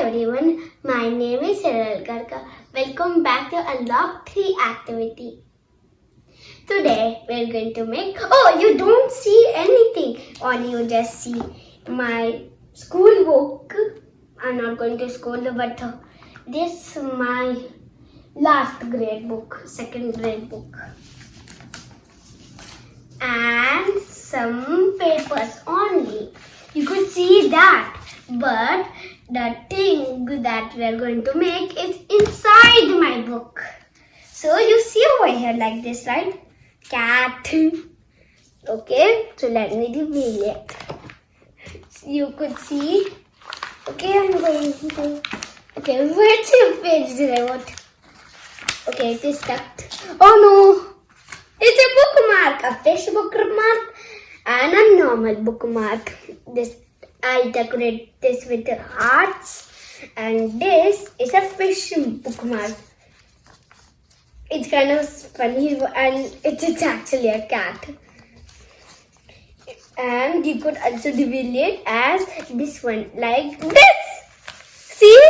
everyone, my name is Hiral Garga. Welcome back to Unlock 3 activity. Today we're going to make, you don't see anything, only you just see my school book. I'm not going to school, but this is my last grade book, second grade book. And some papers only. You could see that, but the thing that we are going to make is inside my book. So you see over here like this, right? Cat. Okay, so let me reveal it. You could see. Okay, I'm going to. Okay, which page did I want? Okay, it is tucked. Oh no! It's a bookmark, a fish bookmark and a normal bookmark. I decorate this with the hearts, and this is a fish bookmark. It's kind of funny, and it's actually a cat. And you could also reveal it as this one, like this. See?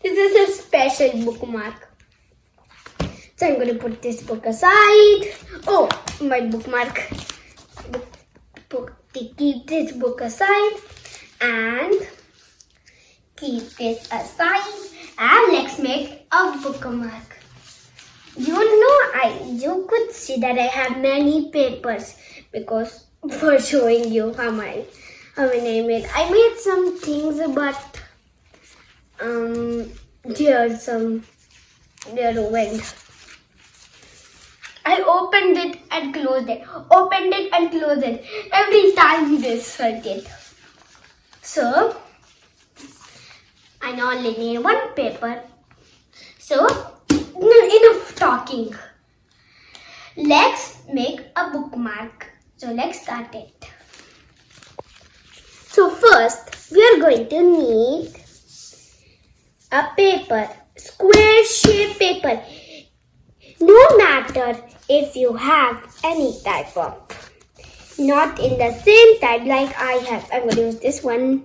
This is a special bookmark. So I'm going to put this book aside. Oh, my bookmark. Keep this book aside and keep this aside, and let's make a bookmark. You could see that I have many papers because for showing you how many I made. I made some things, but they're ruined. I opened it and closed it. Opened it and closed it. Every time this hurt it. So, I now only need one paper. So, enough talking. Let's make a bookmark. So, let's start it. So, first, we are going to need a paper. Square shape paper. No matter if you have any type of, not in the same type like I have. I'm going to use this one.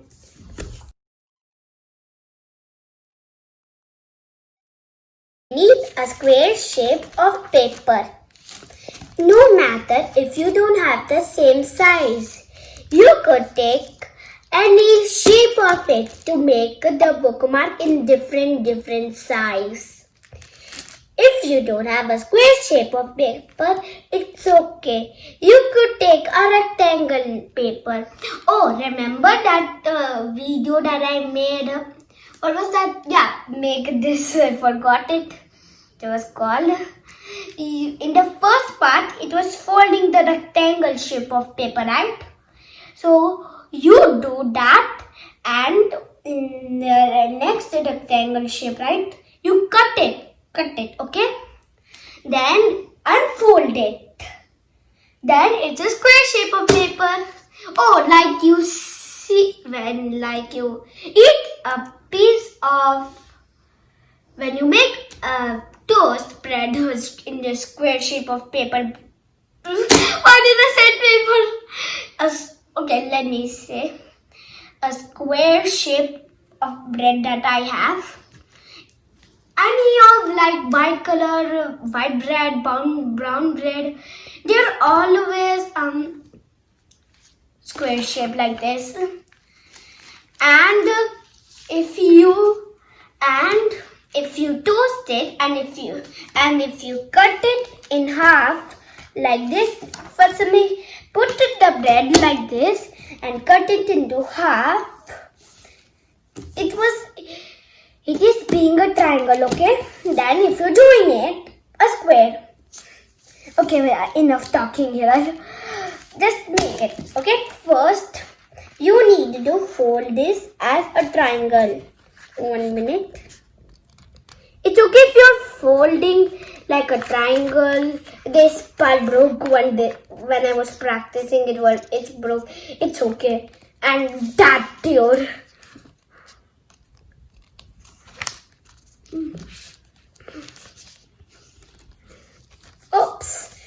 Need a square shape of paper. No matter if you don't have the same size, you could take any shape of it to make the bookmark in different size. If you don't have a square shape of paper, it's okay. You could take a rectangle paper. Oh, remember that video that I made? What was that? Yeah, make this. I forgot it. It was called. In the first part, it was folding the rectangle shape of paper, right? So, you do that, and in the next rectangle shape, right? You cut it, okay? Then unfold it. Then it's a square shape of paper. Oh, like you see when you eat a piece of, when you make a toast bread in the square shape of paper. Why did I say paper? Okay, let me say a square shape of bread that I have. Any of like white color, white bread, brown bread, they're always square shape like this. And if you toast it and if you cut it in half like this, first me put the bread like this and cut it into half. It is being a triangle, okay? Then if you're doing it, a square. Okay, wait, enough talking here. Just make it, okay? First, you need to fold this as a triangle. 1 minute. It's okay if you're folding like a triangle. This part broke one day when I was practicing. It's broke. It's okay. And that your. Oops.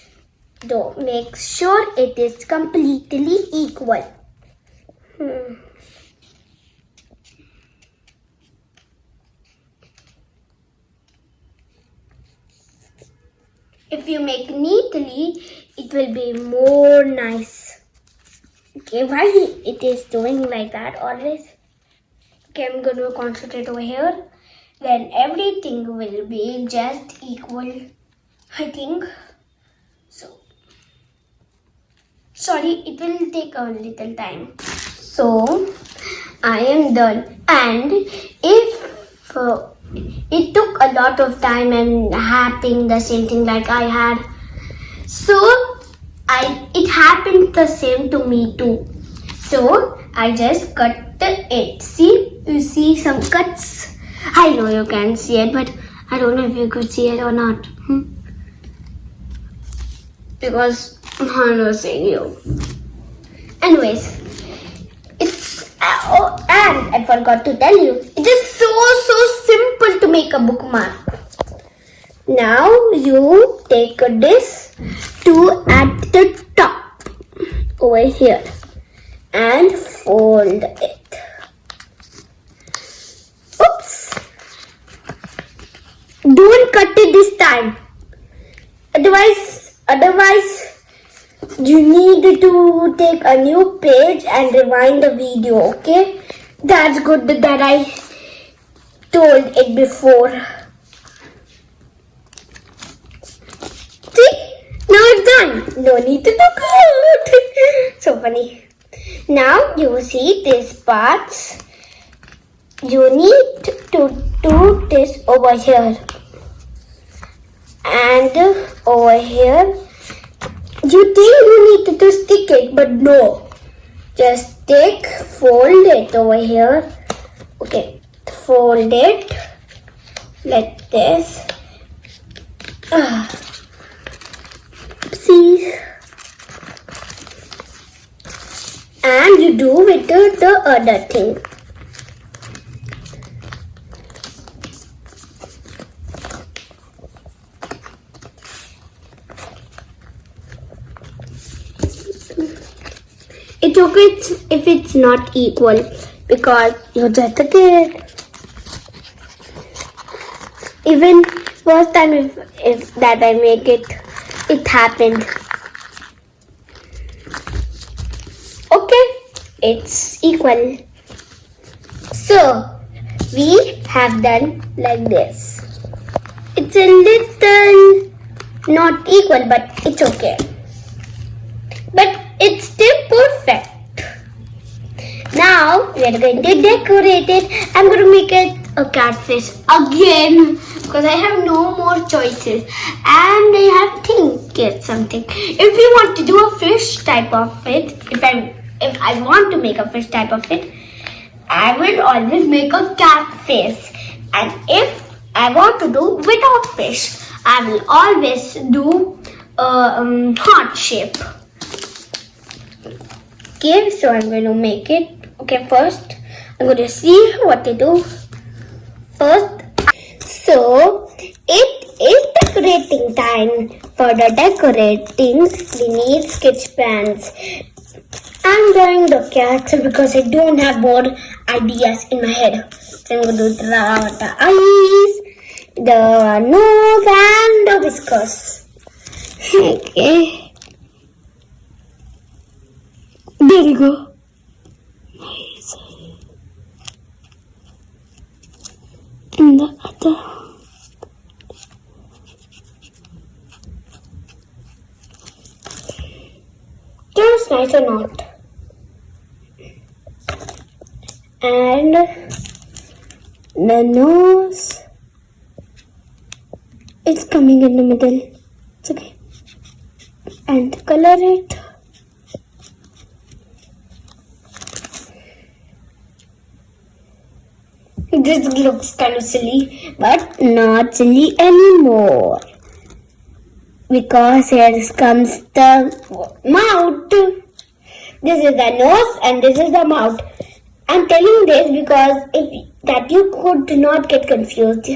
Don't make sure it is completely equal. If you make neatly, it will be more nice. Okay, why it is doing like that always? Okay, I'm going to concentrate over here. Then everything will be just equal, I think. So, sorry, it will take a little time. So, I am done. And if it took a lot of time and happening the same thing like I had, so it happened the same to me too. So I just cut it. See, you see some cuts. I know you can't see it, but I don't know if you could see it or not. Because I'm not seeing you. Anyways, and I forgot to tell you, it is so simple to make a bookmark. Now you take this to at the top over here and fold it. Oops! Don't cut it this time. Otherwise, you need to take a new page and rewind the video, okay? That's good that I told it before. See? Now it's done. No need to do good. So funny. Now you see these parts. You need to do this over here. And over here. You think you need to stick it, but no. Just fold it over here. Okay, fold it like this. See? And you do with the other thing. It's okay if it's not equal because you're just a kid. Even first time if that I make it happened. Okay, it's equal. So we have done like this. It's a little not equal, but it's okay. But it's still perfect. Now we are going to decorate it. I'm going to make it a catfish again because I have no more choices and I have to think something. If we want to do a fish type of it, if I want to make a fish type of it, I will always make a catfish. And if I want to do without fish, I will always do a heart shape. Okay, so I'm going to make it. Okay, first I'm going to see what to do. First, so it is decorating time. For the decorating, we need sketch pens. I'm drawing the cats because I don't have more ideas in my head. So I'm going to draw the eyes, the nose, and the whiskers. Okay. There you go. Nice. And the other. Just nice or not. And the nose. It's coming in the middle. It's okay. And color it. This looks kind of silly, but not silly anymore. Because here comes the mouth. This is the nose and this is the mouth. I'm telling this because that you could not get confused.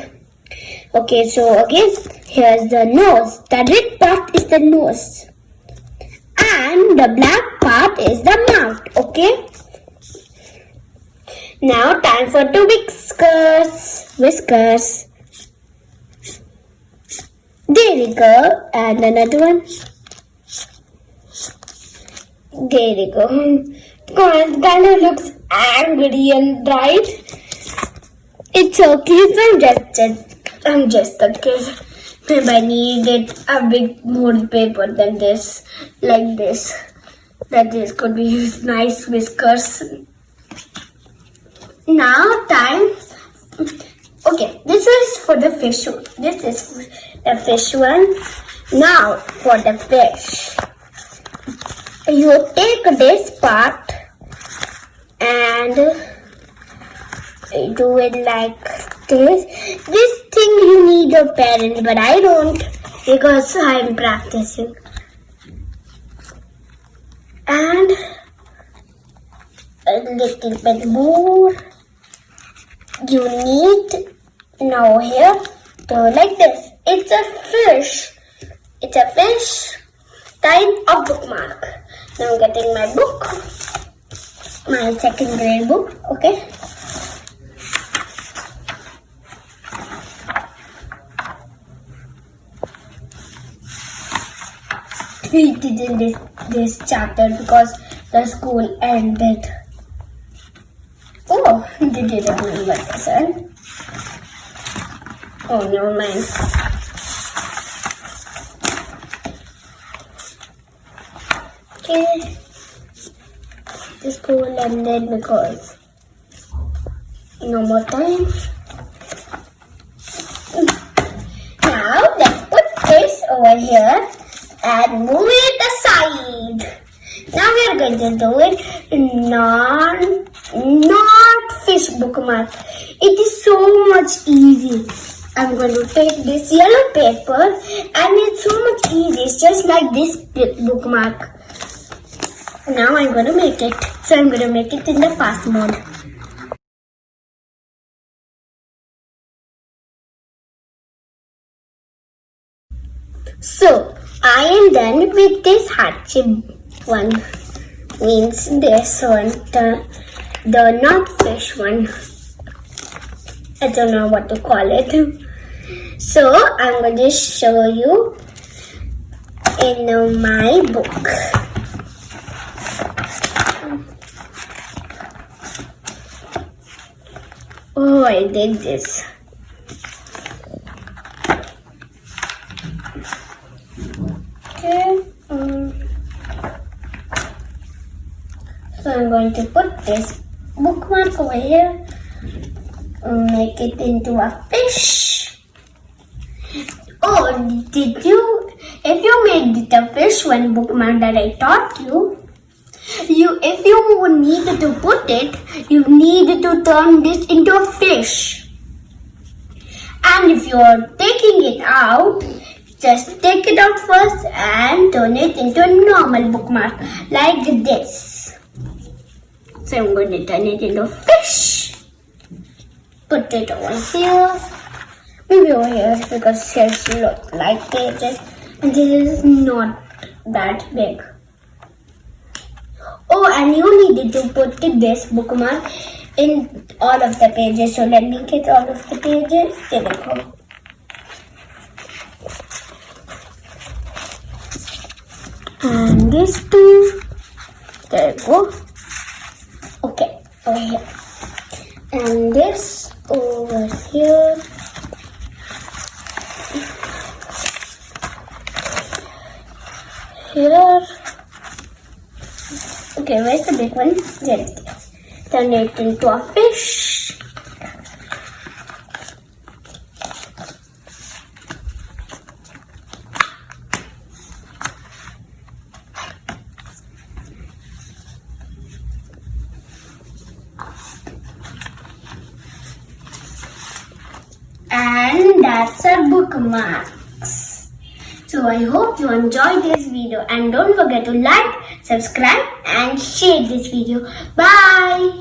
Okay, so again, here's the nose. The red part is the nose. And the black part is the mouth. Okay? Now time for the whiskers. There we go. And another one. There we go. Kind of looks angry and right. It's okay. I'm just a kid. Maybe I needed a bit more paper than this. Like this. That this could be nice whiskers. Now time. Okay, this is for the fish. This is the fish one. Now for the fish. You take this part and do it like this. This thing you need a parent, but I don't because I'm practicing. And a little bit more. You need now here to like this. It's a fish. It's a fish kind of bookmark. Now I'm getting my book, my second grade book. Okay. We did this chapter because the school ended. Oh, they didn't remember this one. Oh, never mind. Okay. The school ended because no more time. Now, let's put this over here and move it aside. Now we are going to do it not fish bookmark. It is so much easy. I'm going to take this yellow paper and it's so much easy. It's just like this bookmark. Now I'm going to make it. So I'm going to make it in the fast mode. So I am done with this heart shape one. Means this one, the not fish one. I don't know what to call it. So I'm going to show you in my book. Oh, I did this. Okay. So I'm going to put this bookmark over here. Make it into a fish. Oh, if you made it a fish one bookmark that I taught you, if you needed to put it, you needed to turn this into a fish. And if you're taking it out, just take it out first and turn it into a normal bookmark like this. So I'm going to turn it into a fish. Put it over here. Maybe over here because here's look like pages and this is not that big. Oh, and you needed to put this bookmark in all of the pages. So let me get all of the pages. There we go. And this too. There we go. Okay, over here. And this over here. Here. Okay, where's the big one? There it is. Turn it into a fish. And that's our bookmarks. So I hope you enjoyed this video and don't forget to like, subscribe and share this video. Bye.